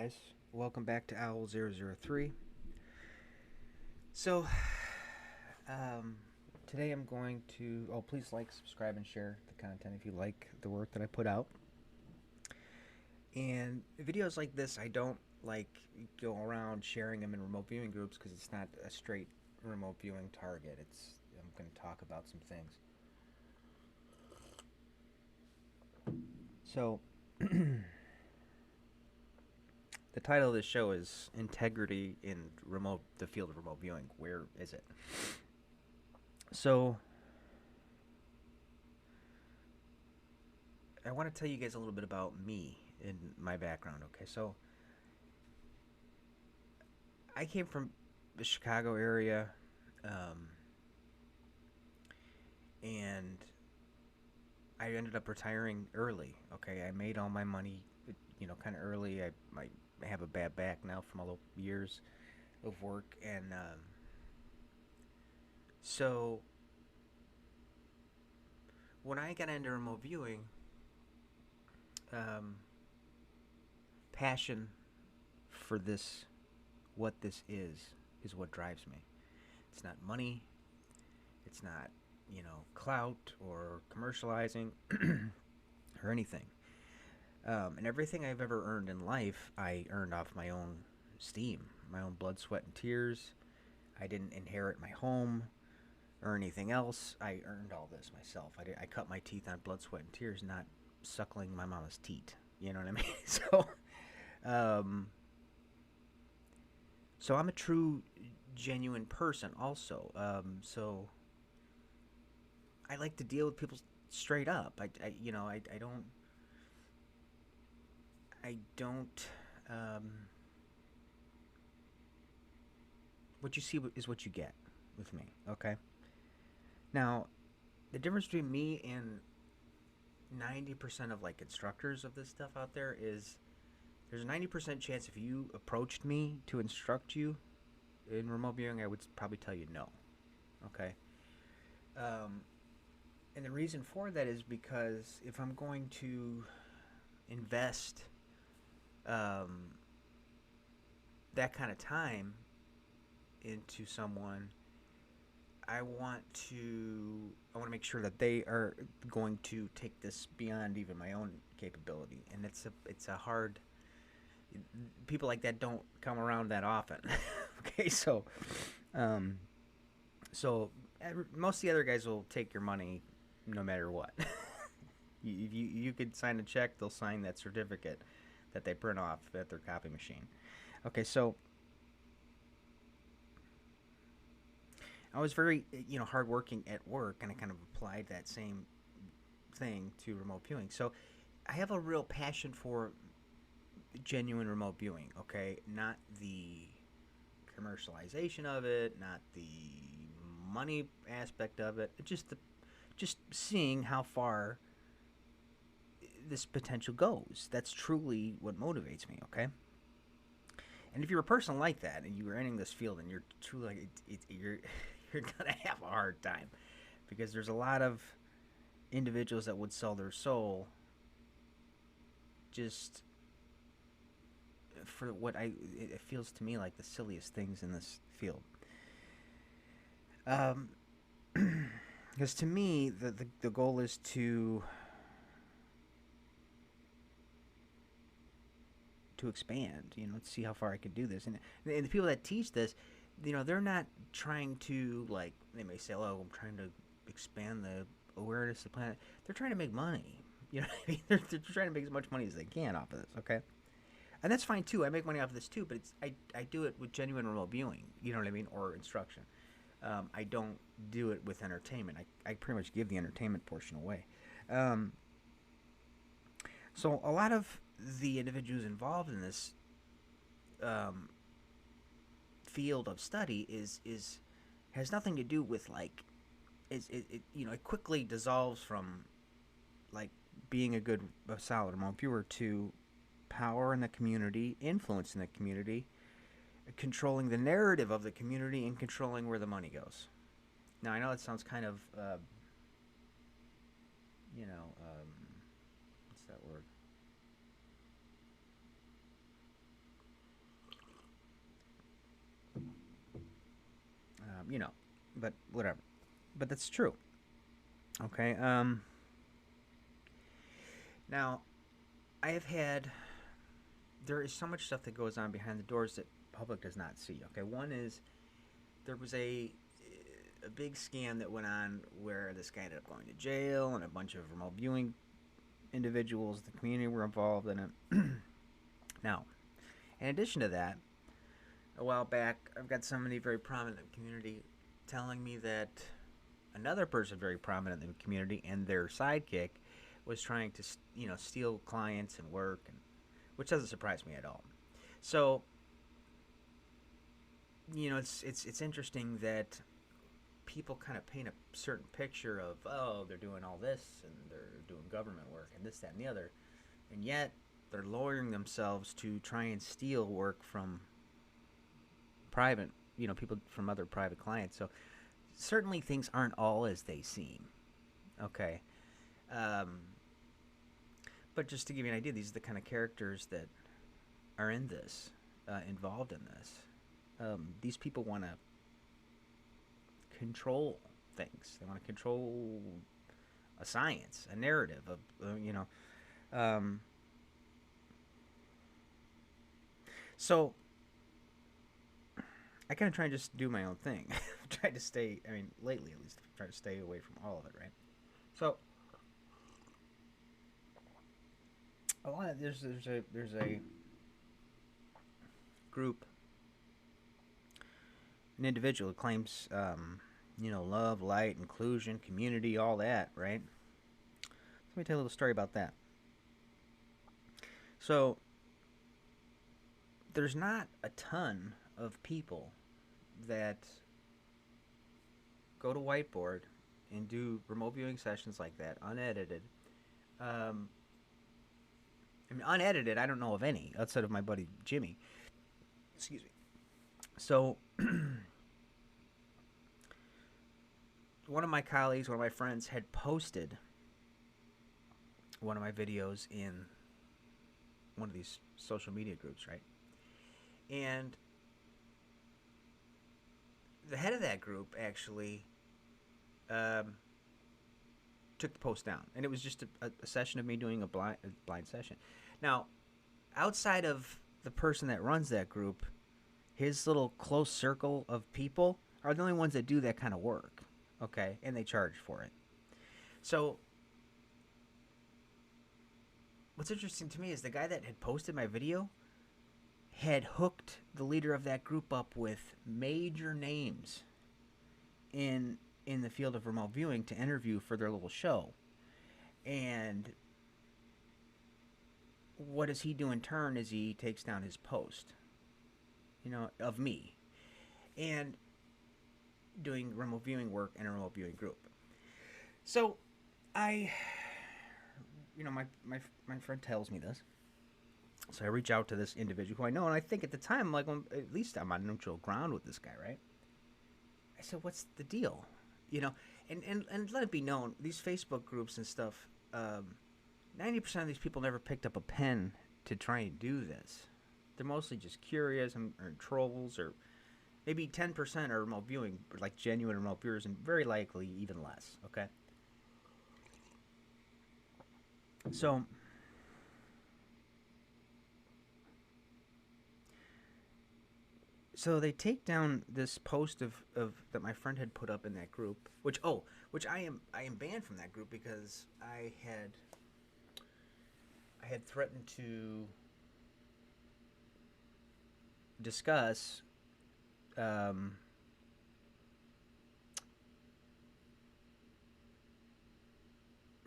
Guys, welcome back to Owl 003. So, um, today I'm going to. Oh, please like, subscribe, and share the content if you like the work that I put out. And videos like this, I don't like go around sharing them in remote viewing groups because it's not a straight remote viewing target. I'm going to talk about some things. So, the title of this show is "Integrity in the Field of Remote Viewing." Where is it? So, I want to tell you guys a little bit about me and my background. Okay, so I came from the Chicago area, um, and I ended up retiring early. Okay, I made all my money, kind of early. I have a bad back now from all the years of work, and so when I got into remote viewing, um, passion for what this is what drives me. It's not money. It's not, clout or commercializing or anything. And everything I've ever earned in life, I earned off my own steam, my own blood, sweat, and tears. I didn't inherit my home or anything else. I earned all this myself. I cut my teeth on blood, sweat, and tears, not suckling my mama's teat. You know what I mean? Um, so I'm a true, genuine person. Also, I like to deal with people straight up. I don't. Um, what you see is what you get with me. Okay. Now, the difference between me and 90% of like instructors of this stuff out there is there's a 90% chance if you approached me to instruct you in remote viewing, I would probably tell you no. Okay. Um, and the reason for that is because if I'm going to invest um, that kind of time into someone, I want to make sure that they are going to take this beyond even my own capability, and it's a hard. People like that don't come around that often. Okay, um, so most of the other guys will take your money no matter what. You could sign a check, they'll sign that certificate that they print off at their copy machine. Okay, so I was very hardworking at work, and I kind of applied that same thing to remote viewing. So I have a real passion for genuine remote viewing. Okay, not the commercialization of it, not the money aspect of it. Just seeing how far this potential goes. That's truly what motivates me. Okay. And if you're a person like that and you're entering this field and you're truly like you're gonna have a hard time because there's a lot of individuals that would sell their soul just for what it feels to me like the silliest things in this field. Because to me the goal is to expand, to see how far I can do this. And the people that teach this, they're not trying to, like, they may say, oh, I'm trying to expand the awareness of the planet. They're trying to make money. You know what I mean? They're trying to make as much money as they can off of this, okay? And that's fine too. I make money off of this too, but I do it with genuine remote viewing, you know what I mean, or instruction. I don't do it with entertainment. I pretty much give the entertainment portion away. Um, so a lot of the individuals involved in this um, field of study is has nothing to do with like it quickly dissolves from like being a solid remote viewer to power in the community, influence in the community, controlling the narrative of the community, and controlling where the money goes. Now I know it sounds kind of you know what's that word? you know, but whatever. But that's true. Okay. Now I have had. There is so much stuff that goes on behind the doors that public does not see. Okay. One is there was a big scam that went on where this guy ended up going to jail, and a bunch of remote viewing individuals, the community were involved in it. Now, in addition to that, a while back, I've got somebody very prominent in the community telling me that another person very prominent in the community and their sidekick was trying to, steal clients and work, and which doesn't surprise me at all. So, it's interesting that people kind of paint a certain picture of, oh, they're doing all this and they're doing government work and this, that, and the other, and yet they're lowering themselves to try and steal work from private, people from other private clients. So certainly things aren't all as they seem. Okay. But just to give you an idea, these are the kind of characters that are in this, involved in this. These people want to control things. They want to control a science, a narrative of, So I kind of try and just do my own thing. Try to stay. I mean, lately at least, try to stay away from all of it. Right. So a lot of there's a group, an individual who claims, love, light, inclusion, community, all that. Right. Let me tell you a little story about that. So there's not a ton of people that go to Whiteboard and do remote viewing sessions like that, unedited. Unedited, I don't know of any outside of my buddy Jimmy. Excuse me. So, one of my colleagues, one of my friends, had posted one of my videos in one of these social media groups, right? And the head of that group actually took the post down, and it was just a session of me doing a blind session. Now, outside of the person that runs that group, his little close circle of people are the only ones that do that kind of work, okay? And they charge for it. So what's interesting to me is the guy that had posted my video had hooked the leader of that group up with major names in the field of remote viewing to interview for their little show. And what does he do in turn is he takes down his post, of me, and doing remote viewing work in a remote viewing group. So my friend tells me this. So I reach out to this individual who I know, and I think at the time, like, at least I'm on neutral ground with this guy, right? I said, what's the deal? And let it be known, these Facebook groups and stuff, 90% of these people never picked up a pen to try and do this. They're mostly just curious or trolls, or maybe 10% are remote viewing, like genuine remote viewers, and very likely even less, okay? So they take down this post of that my friend had put up in that group, which I am banned from that group because I had threatened to discuss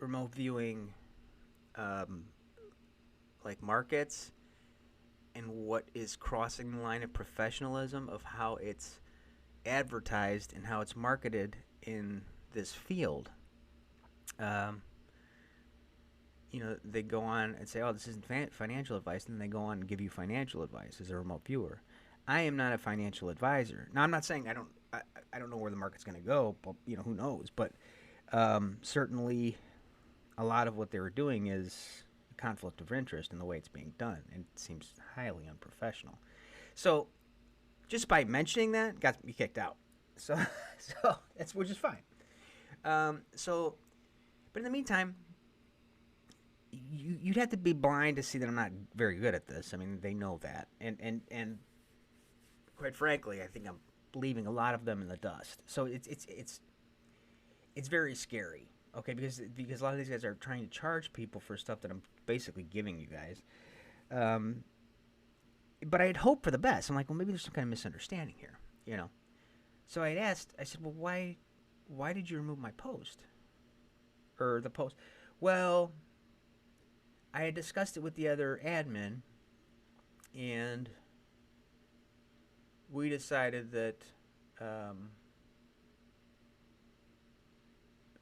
remote viewing, like markets, and what is crossing the line of professionalism of how it's advertised and how it's marketed in this field. They go on and say, oh, this isn't financial advice, and then they go on and give you financial advice as a remote viewer. I am not a financial advisor. Now, I'm not saying I don't know where the market's going to go, but who knows? But certainly, a lot of what they were doing is a conflict of interest in the way it's being done, and it seems highly unprofessional. So, just by mentioning that, got me kicked out. So so that's which is fine. So, but in the meantime, you'd have to be blind to see that I'm not very good at this. I mean, they know that, and quite frankly, I think I'm leaving a lot of them in the dust. So it's very scary. Okay, because a lot of these guys are trying to charge people for stuff that I'm basically giving you guys. Um, but I had hoped for the best. I'm like, well, maybe there's some kind of misunderstanding here, you know. So I had asked. I said, well, why did you remove my post or the post? Well, I had discussed it with the other admin, and we decided that, um,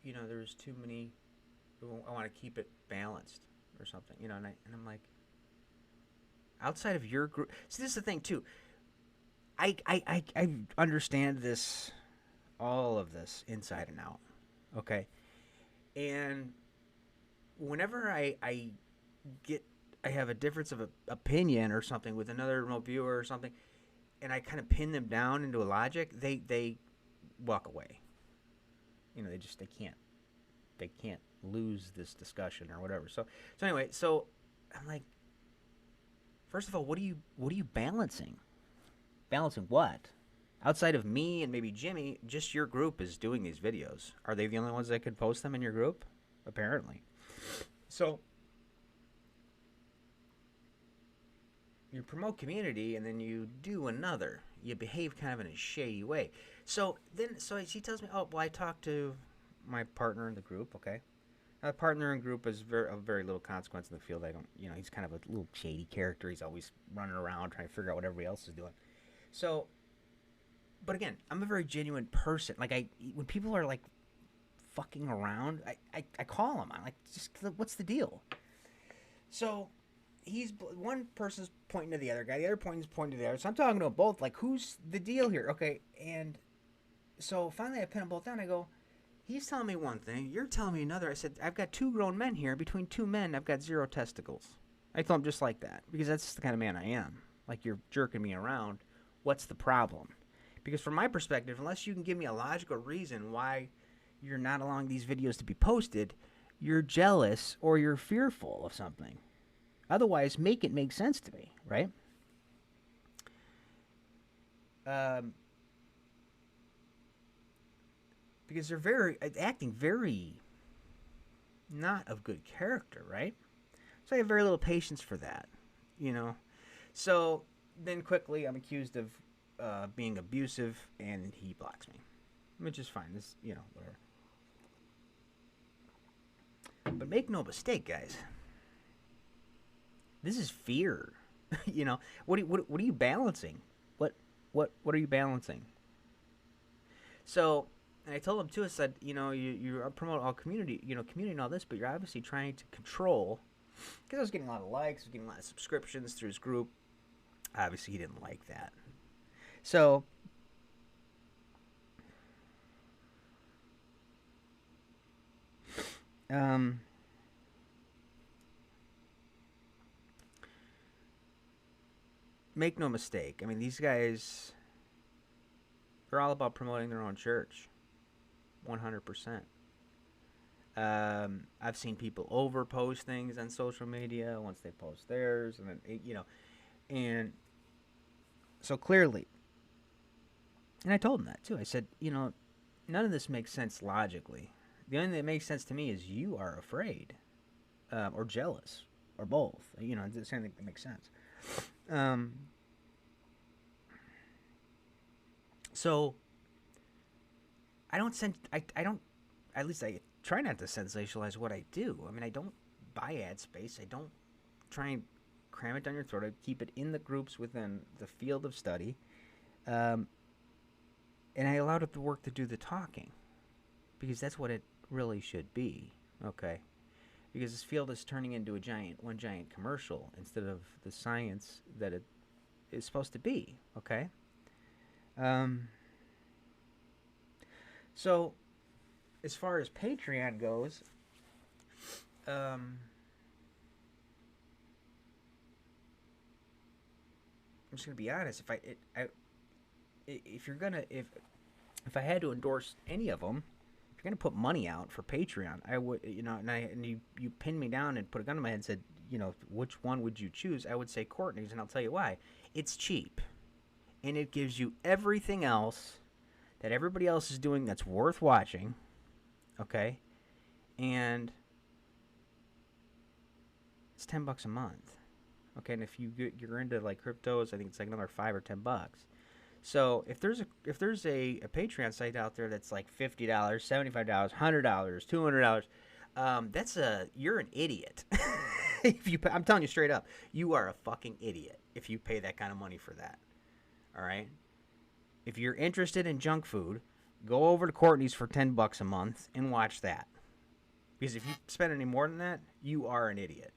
there's too many. I want to keep it balanced or something, and I'm like, outside of your group. See, this is the thing too. I understand this, all of this inside and out. Okay, and whenever get I have a difference of opinion or something with another remote viewer or something, and I kind of pin them down into a logic, they walk away. They can't lose this discussion or whatever. So anyway, so I'm like, first of all, what are you balancing? Balancing what? Outside of me and maybe Jimmy, just your group is doing these videos. Are they the only ones that could post them in your group? Apparently. So you promote community and then you do another. You behave kind of in a shady way. So she tells me, oh, well, I talked to my partner in the group. Okay, my partner in group is of very little consequence in the field. I don't, he's kind of a little shady character. He's always running around trying to figure out what everybody else is doing. So, but again, I'm a very genuine person. Like when people are like fucking around, I call them. I'm like, just what's the deal? So he's one person's pointing to the other guy, the other person's pointing to the other. So I'm talking to them both, like, who's the deal here? Okay, and so finally I pin them both down. I go, he's telling me one thing, you're telling me another. I said, I've got two grown men here. Between two men, I've got 0 testicles. I told him just like that because that's the kind of man I am. Like, you're jerking me around. What's the problem? Because from my perspective, unless you can give me a logical reason why you're not allowing these videos to be posted, you're jealous or you're fearful of something. Otherwise, make it make sense to me, right? Um, because they're acting very not of good character, right? So I have very little patience for that, you know. So then quickly, I'm accused of being abusive, and he blocks me, which is fine. This, whatever. But make no mistake, guys. This is fear. What are you balancing? What are you balancing? So, and I told him too. I said, you promote all community, community and all this, but you're obviously trying to control. Because I was getting a lot of likes, I was getting a lot of subscriptions through his group. Obviously, he didn't like that. So, um, make no mistake. I mean, these guys, they're all about promoting their own church, 100%. I've seen people overpost things on social media once they post theirs, and then and so clearly, and I told him that too. I said, none of this makes sense logically. The only thing that makes sense to me is you are afraid, or jealous, or both. It's the only thing that makes sense. Um, so I don't send. I don't. At least I try not to sensationalize what I do. I mean, I don't buy ad space. I don't try and cram it down your throat. I keep it in the groups within the field of study, um, and I allowed it to work to do the talking, because that's what it really should be. Okay, because this field is turning into one giant commercial instead of the science that it is supposed to be. Okay, um, so as far as Patreon goes, I'm just gonna be honest. If you're gonna if I had to endorse any of them, if you're gonna put money out for Patreon, I would, and you pinned me down and put a gun to my head and said, which one would you choose? I would say Courtney's, and I'll tell you why. It's cheap, and it gives you everything else that everybody else is doing that's worth watching. Okay, and it's $10 a month. Okay, and if you're into like cryptos, I think it's like another $5 or $10. So if there's a Patreon site out there that's like $50, $75, $100, $200, you're an idiot. I'm telling you straight up, you are a fucking idiot if you pay that kind of money for that. All right. If you're interested in junk food, go over to Courtney's for $10 a month and watch that. Because if you spend any more than that, you are an idiot.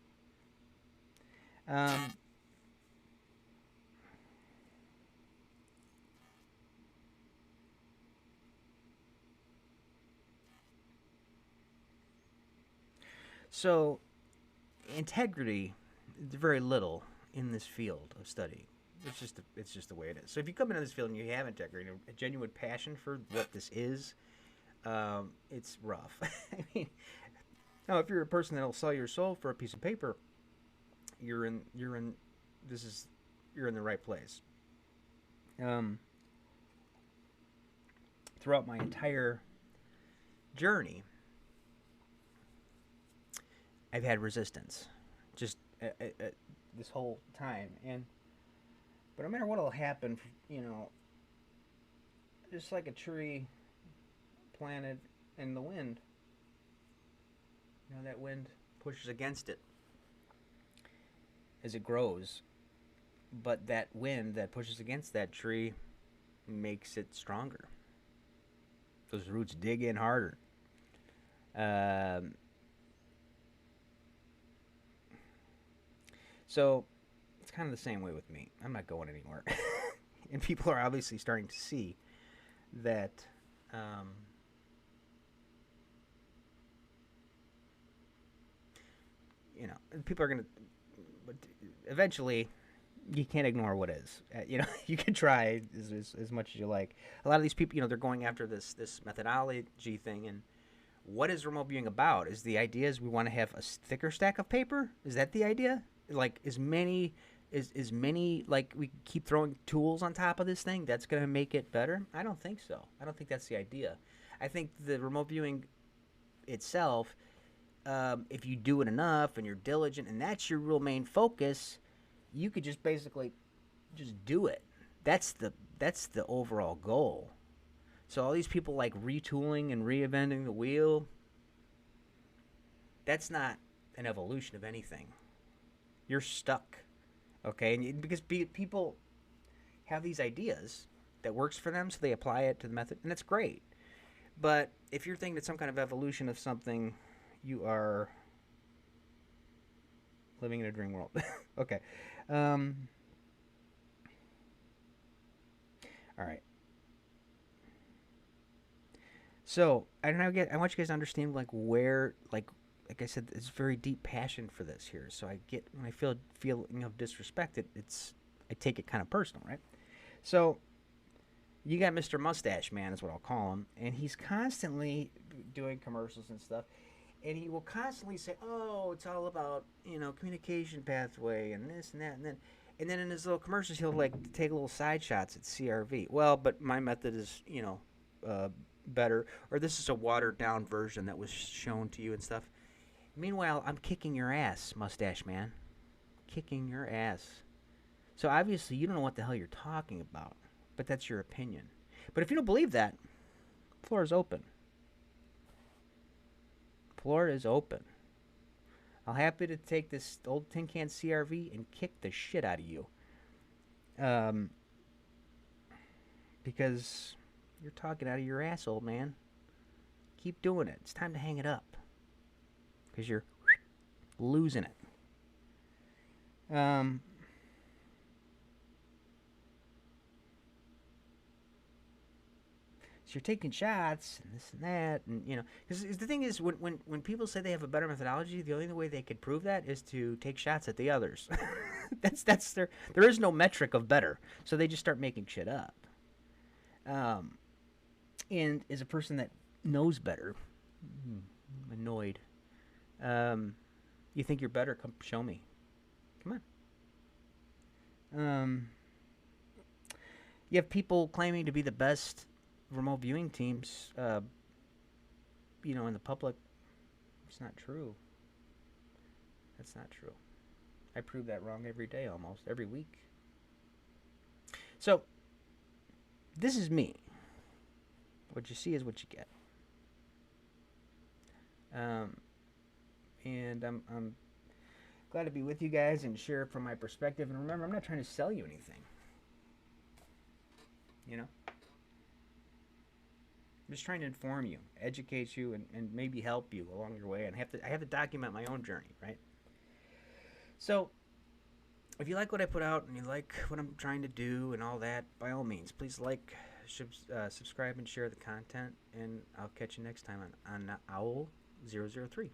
Um, so integrity, very little in this field of study. It's just the way it is. So if you come into this field and you have integrity, a genuine passion for what this is, it's rough. I mean, now if you're a person that'll sell your soul for a piece of paper, you're in this is you're in the right place. Um, Throughout my entire journey, I've had resistance, just this whole time, but no matter what'll happen, just like a tree planted in the wind, that wind pushes against it as it grows, but that wind that pushes against that tree makes it stronger. Those roots dig in harder. Um, so it's kind of the same way with me. I'm not going anywhere, and people are obviously starting to see that. Um, People are going to. But eventually, you can't ignore what is. You can try as much as you like. A lot of these people, they're going after this methodology thing, and what is remote viewing about? Is the idea is we want to have a thicker stack of paper? Is that the idea? Like as many like we keep throwing tools on top of this thing that's going to make it better? I don't think so. I don't think that's the idea. I think the remote viewing itself, if you do it enough and you're diligent and that's your real main focus, you could just basically just do it. That's the overall goal. So all these people like retooling and reinventing the wheel, that's not an evolution of anything. You're stuck, okay? Because people have these ideas that works for them, so they apply it to the method, and that's great. But if you're thinking it's some kind of evolution of something, you are living in a dream world. Okay. Um, all right. So I want you guys to understand like where like I said, it's very deep passion for this here. So I get when I feel feeling of disrespect, I take it kind of personal, right? So you got Mr. Mustache Man is what I'll call him, and he's constantly doing commercials and stuff, and he will constantly say, "Oh, it's all about communication pathway and this and that," and then in his little commercials he'll like take little side shots at CRV. Well, but my method is better, or this is a watered down version that was shown to you and stuff. Meanwhile, I'm kicking your ass, Mustache Man, kicking your ass. So obviously you don't know what the hell you're talking about, but that's your opinion. But if you don't believe that, floor is open. Floor is open. I'll happy to take this old tin can CRV and kick the shit out of you. Um, because you're talking out of your ass, old man. Keep doing it. It's time to hang it up. Because you're losing it. So you're taking shots and this and that, and because the thing is, when people say they have a better methodology, the only way they could prove that is to take shots at the others. That's there is no metric of better, so they just start making shit up. Um, And as a person that knows better, I'm annoyed. You think you're better? Come show me. Come on. You have people claiming to be the best remote viewing teams. In the public, it's not true. That's not true. I prove that wrong every day, almost every week. So, this is me. What you see is what you get. And I'm glad to be with you guys and share from my perspective. And remember, I'm not trying to sell you anything. I'm just trying to inform you, educate you, and maybe help you along your way. And I have to document my own journey, right? So, if you like what I put out and you like what I'm trying to do and all that, by all means, please subscribe and share the content. And I'll catch you next time on Owl 003.